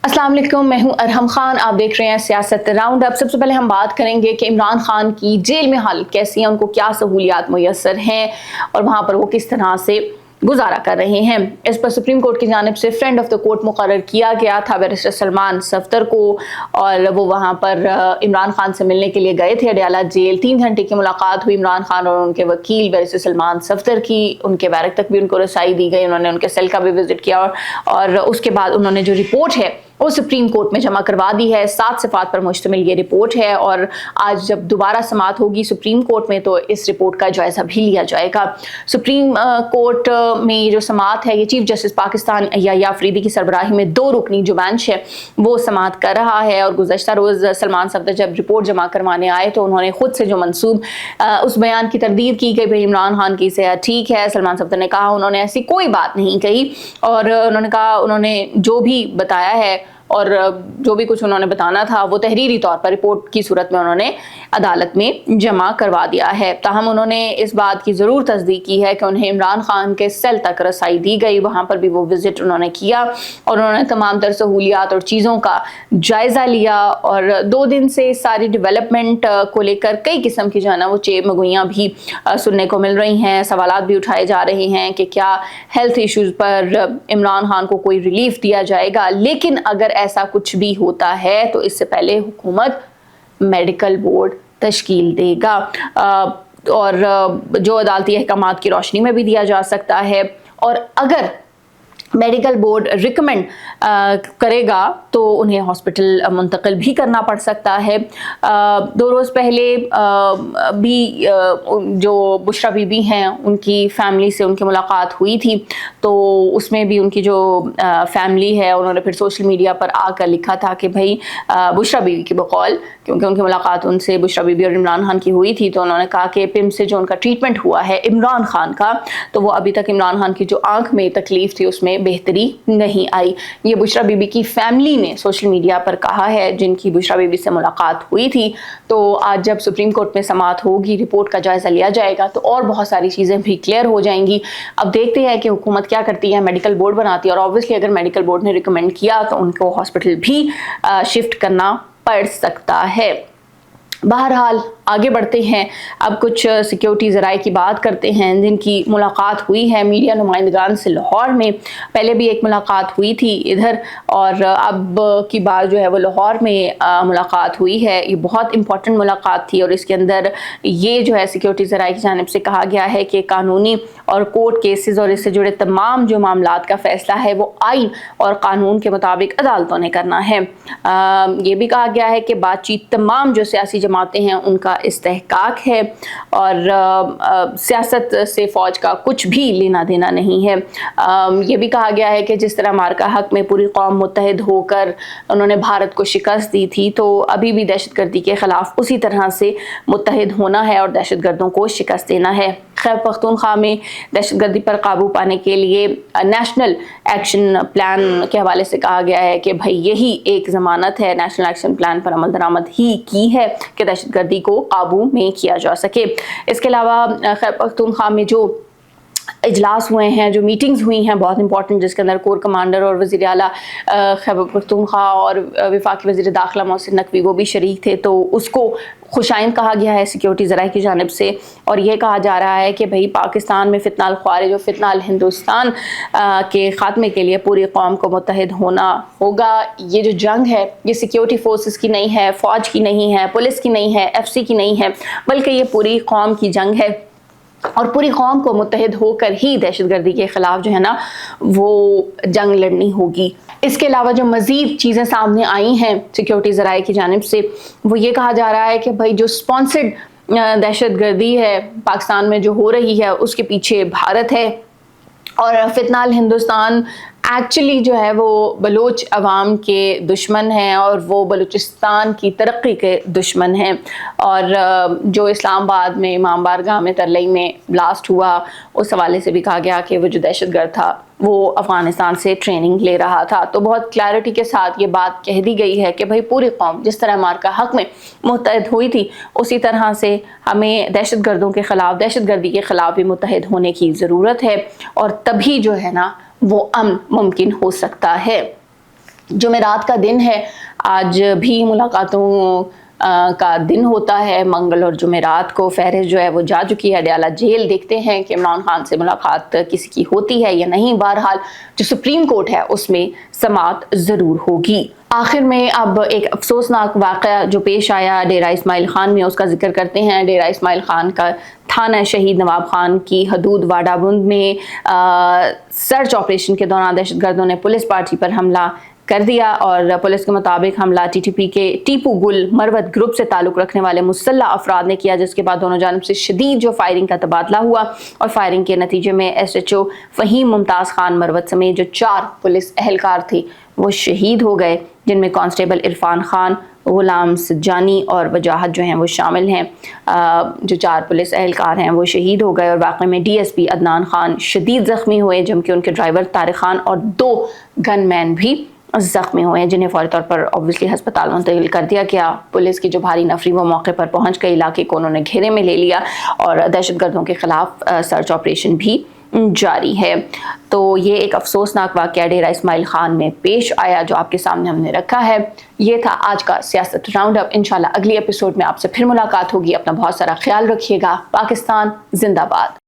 अस्सलाम वालेकुम, मैं हूं अरहम खान। आप देख रहे हैं सियासत राउंड अप। सबसे पहले हम बात करेंगे कि इमरान खान की जेल में हालत कैसी है, उनको क्या सहूलियात मुयस्सर हैं और वहाँ पर वो किस तरह से गुजारा कर रहे हैं। इस पर सुप्रीम कोर्ट की जानिब से फ्रेंड ऑफ द कोर्ट मुकर्रर किया गया था बैरिस्टर सलमान सफदर को, और वो वहाँ पर इमरान खान से मिलने के लिए गए थे अडयाला जेल। 3 घंटे की मुलाकात हुई इमरान खान और उनके वकील बैरिस्टर सलमान सफदर की। उनके बैरक तक भी उनको रसाई दी गई, उन्होंने उनके सेल का भी विजिट किया और उसके बाद उन्होंने जो रिपोर्ट है वो सुप्रीम कोर्ट में जमा करवा दी है। 7 सिफात पर मुश्तमिल ये रिपोर्ट है और आज जब दोबारा समाअत होगी सुप्रीम कोर्ट में तो इस रिपोर्ट का जायजा भी लिया जाएगा। सुप्रीम कोर्ट में ये जो समाअत है ये चीफ जस्टिस पाकिस्तान या अफरीदी की सरबराही में 2 रुकनी जो बेंच है वो समाअत कर रहा है। और गुज़श्ता रोज़ सलमान सफदर जब रिपोर्ट जमा करवाने आए तो उन्होंने खुद से जो मंसूब उस बयान की तरदीद की गई, भाई इमरान खान की सेहत ठीक है। सलमान सफदर ने कहा उन्होंने ऐसी कोई बात नहीं कही और उन्होंने कहा उन्होंने जो भी बताया है और जो भी कुछ उन्होंने बताना था वो तहरीरी तौर पर रिपोर्ट की सूरत में उन्होंने अदालत में जमा करवा दिया है। ताहम उन्होंने इस बात की ज़रूर तस्दीक की है कि उन्हें इमरान खान के सेल तक रसाई दी गई, वहाँ पर भी वो विज़िट उन्होंने किया और उन्होंने तमाम तर सहूलियात और चीज़ों का जायज़ा लिया। और 2 दिन से सारी डेवलपमेंट को लेकर कई किस्म की जो है ना वो चेब मगोइयाँ भी सुनने को मिल रही हैं। सवालात भी उठाए जा रहे हैं कि क्या हेल्थ इश्यूज़ पर इमरान खान को कोई रिलीफ दिया जाएगा। लेकिन अगर ऐसा कुछ भी होता है तो इससे पहले हुकूमत मेडिकल बोर्ड तश्कील देगा और जो अदालती अहकामात की रोशनी में भी दिया जा सकता है। और अगर मेडिकल बोर्ड रिकमेंड करेगा तो उन्हें हॉस्पिटल मुंतकिल भी करना पड़ सकता है। 2 रोज़ पहले भी जो बुशरा बीबी हैं उनकी फैमिली से उनकी मुलाकात हुई थी, तो उसमें भी उनकी जो फैमिली है उन्होंने फिर सोशल मीडिया पर आकर लिखा था कि भाई बुशरा बीबी की बकौल, क्योंकि उनकी मुलाकात उनसे बुशरा बीबी और इमरान खान की हुई थी, तो उन्होंने कहा कि पिम से जो उनका ट्रीटमेंट हुआ है इमरान खान का, तो वो अभी तक इमरान खान की जो आंख में तकलीफ थी उसमें बेहतरी नहीं आई। ये बुशरा बीबी की फैमिली ने सोशल मीडिया पर कहा है, जिनकी बुशरा बीबी से मुलाकात हुई थी। तो आज जब सुप्रीम कोर्ट में समाअत होगी, रिपोर्ट का जायजा लिया जाएगा तो और बहुत सारी चीज़ें भी क्लियर हो जाएंगी। अब देखते हैं कि हुकूमत क्या करती है, मेडिकल बोर्ड बनाती है और ऑब्वियसली अगर मेडिकल बोर्ड ने रिकमेंड किया तो उनको हॉस्पिटल भी शिफ्ट करना पड़ सकता है। बहरहाल आगे बढ़ते हैं, अब कुछ सिक्योरिटी ज़राए की बात करते हैं जिनकी मुलाकात हुई है मीडिया नुमाइंदगान से लाहौर में। पहले भी एक मुलाकात हुई थी इधर और अब की बार जो है वो लाहौर में मुलाकात हुई है। ये बहुत इंपॉर्टेंट मुलाकात थी और इसके अंदर ये जो है सिक्योरिटी ज़राए की जानिब से कहा गया है कि कानूनी और कोर्ट केसेस और इससे जुड़े तमाम जो मामलात का फ़ैसला है वो आइन और कानून के मुताबिक अदालतों ने करना है। ये भी कहा गया है कि बातचीत तमाम जो सियासी जमातें हैं उनका इस्तेहकाक है और सियासत से फ़ौज का कुछ भी लेना देना नहीं है। ये भी कहा गया है कि जिस तरह मार्का हक में पूरी कौम मुत्तहिद होकर उन्होंने भारत को शिकस्त दी थी, तो अभी भी दहशतगर्दी के ख़िलाफ़ उसी तरह से मुत्तहिद होना है और दहशतगर्दों को शिकस्त देना है। खैबर पख्तूनख्वा में दहशतगर्दी पर काबू पाने के लिए नेशनल एक्शन प्लान के हवाले से कहा गया है कि भाई यही एक ज़मानत है, नेशनल एक्शन प्लान पर अमल दरामद ही की है कि दहशतगर्दी को काबू में किया जा सके। इसके अलावा खैबर पख्तूनख्वा में जो इजलास हुए हैं, जो मीटिंग्स हुई हैं बहुत इंपॉर्टेंट, जिसके अंदर कोर कमांडर और वज़ीर आला खैबर पख्तूनख्वा और वफाकी वज़ीर दाखिला मोहसिन नकवी वो भी शरीक थे, तो उसको खुशाइंद कहा गया है सिक्योरिटी ज़राए की जानिब से। और ये कहा जा रहा है कि भाई पाकिस्तान में फितनाल ख्वारिज और फितनाल हिंदुस्तान के ख़ात्मे के लिए पूरी कौम को मुत्तहिद होना होगा। ये जो जंग है ये सिक्योरिटी फोर्सेस की नहीं है, फ़ौज की नहीं है, पुलिस की नहीं है, FC की नहीं है, बल्कि ये पूरी कौम की जंग है और पूरी कौम को मुत्तहिद होकर ही दहशतगर्दी के ख़िलाफ़ जो है ना वो जंग लड़नी होगी। इसके अलावा जो मज़ीद चीज़ें सामने आई हैं सिक्योरिटी ज़राए की जानिब से, वो ये कहा जा रहा है कि भाई जो स्पॉन्सर्ड दहशतगर्दी है पाकिस्तान में जो हो रही है उसके पीछे भारत है और फितनाल हिंदुस्तान एक्चुअली जो है वो बलोच अवाम के दुश्मन हैं और वो बलूचिस्तान की तरक्की के दुश्मन हैं। और जो इस्लामाबाद में इमाम बारगाह में तरलई में ब्लास्ट हुआ उस हवाले से भी कहा गया कि वो जो दहशतगर्द था वो अफ़गानिस्तान से ट्रेनिंग ले रहा था। तो बहुत क्लैरिटी के साथ ये बात कह दी गई है कि भाई पूरी कौम जिस तरह मार्का हक में मुत्तहिद हुई थी उसी तरह से हमें दहशतगर्दों के ख़िलाफ़, दहशतगर्दी के ख़िलाफ़ भी मुत्तहिद होने की ज़रूरत है और तभी जो है ना वो अमन मुमकिन हो सकता है। جمعرات کا دن ہے، آج بھی ملاقاتوں کا دن ہوتا ہے، منگل اور جمعرات کو فہرست جو ہے وہ جا چکی ہے اڈیالہ جیل۔ دیکھتے ہیں کہ عمران خان سے ملاقات کسی کی ہوتی ہے یا نہیں، بہرحال جو سپریم کورٹ ہے اس میں سماعت ضرور ہوگی۔ آخر میں اب ایک افسوسناک واقعہ جو پیش آیا ڈیرہ اسماعیل خان میں، اس کا ذکر کرتے ہیں۔ ڈیرہ اسماعیل خان کا تھانہ شہید نواب خان کی حدود واڈا بند میں سرچ آپریشن کے دوران دہشت گردوں نے پولیس پارٹی پر حملہ کر دیا، اور پولیس کے مطابق حملہ ٹی ٹی پی کے ٹیپو گل مروت گروپ سے تعلق رکھنے والے مسلح افراد نے کیا، جس کے بعد دونوں جانب سے شدید جو فائرنگ کا تبادلہ ہوا، اور فائرنگ کے نتیجے میں ایس ایچ او فہیم ممتاز خان مروت سمیت جو 4 پولیس اہلکار تھے وہ شہید ہو گئے، جن میں کانسٹیبل عرفان خان، غلام سجانی اور وجاہت جو ہیں وہ شامل ہیں۔ جو 4 پولیس اہلکار ہیں وہ شہید ہو گئے، اور واقعے میں D S P Adnan Khan شدید زخمی ہوئے، جبکہ ان کے ڈرائیور طارق خان اور 2 گن مین بھی زخمی ہوئے ہیں، جنہیں فوری طور پر اوبویسلی ہسپتال منتقل کر دیا گیا۔ پولیس کی جو بھاری نفری وہ موقع پر پہنچ گئی، علاقے کو انہوں نے گھیرے میں لے لیا، اور دہشت گردوں کے خلاف سرچ آپریشن بھی جاری ہے۔ تو یہ ایک افسوسناک واقعہ ڈیرہ اسماعیل خان میں پیش آیا جو آپ کے سامنے ہم نے رکھا ہے۔ یہ تھا آج کا سیاست راؤنڈ اپ۔ انشاءاللہ اگلی ایپیسوڈ میں آپ سے پھر ملاقات ہوگی۔ اپنا بہت سارا خیال رکھیے گا۔ پاکستان زندہ باد۔